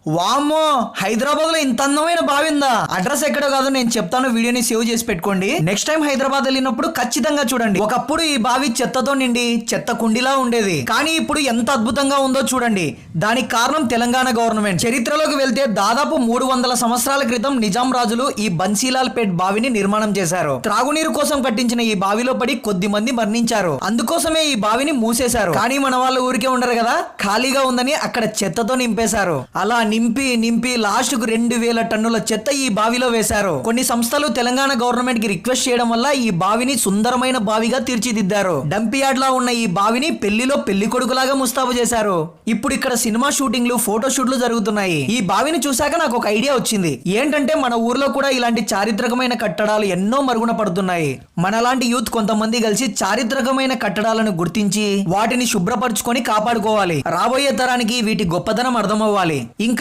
వామ్మో, హైదరాబాద్ లో ఇంత అందమైన బావి ఉందా? అడ్రస్ ఎక్కడో కాదు, నేను చెప్తాను, వీడియోని సేవ్ చేసి పెట్టుకోండి. నెక్స్ట్ టైం హైదరాబాద్ వెళ్ళినప్పుడు ఖచ్చితంగా చూడండి. ఒకప్పుడు ఈ బావి చెత్తతో నిండి చెత్త కుండిలా ఉండేది, కానీ ఇప్పుడు ఎంత అద్భుతంగా ఉందో చూడండి. దానికి కారణం తెలంగాణ గవర్నమెంట్. చరిత్రలోకి వెళ్తే దాదాపు 300 సంవత్సరాల క్రితం నిజాం రాజులు ఈ బన్సీలాల్ పేట్ బావిని నిర్మాణం చేశారు. త్రాగునీరు కోసం కట్టించిన ఈ బావిలో పడి కొద్ది మంది మరణించారు. అందుకోసమే ఈ బావిని మూసేశారు. కానీ మన వాళ్ళు ఊరికే ఉండరు కదా, ఖాళీగా ఉందని అక్కడ చెత్తతో నింపేశారు. అలా నింపి నింపి లాస్ట్ కు 2000 టన్నుల చెత్త ఈ బావిలో వేశారు. కొన్ని సంస్థలు తెలంగాణ గవర్నమెంట్ కి రిక్వెస్ట్ చేయడం వల్ల ఈ బావిని సుందరమైన బావిగా తీర్చిదిద్దారు. డంప్ యార్డ్ లా ఉన్న ఈ బావిని పెళ్లిలో పెళ్లి కొడుకులాగా ముస్తాబు చేశారు. ఇప్పుడు ఇక్కడ సినిమా షూటింగ్లు, ఫోటో షూట్లు జరుగుతున్నాయి. ఈ బావిని చూశాక నాకు ఒక ఐడియా వచ్చింది. ఏంటంటే మన ఊర్లో కూడా ఇలాంటి చారిత్రకమైన కట్టడాలు ఎన్నో మరుగున పడుతున్నాయి. మనలాంటి యూత్ కొంతమంది కలిసి చారిత్రకమైన కట్టడాలను గుర్తించి వాటిని శుభ్రపరచుకొని కాపాడుకోవాలి. రాబోయే తరానికి వీటి గొప్పదనం అర్థమవ్వాలి. ఇంకా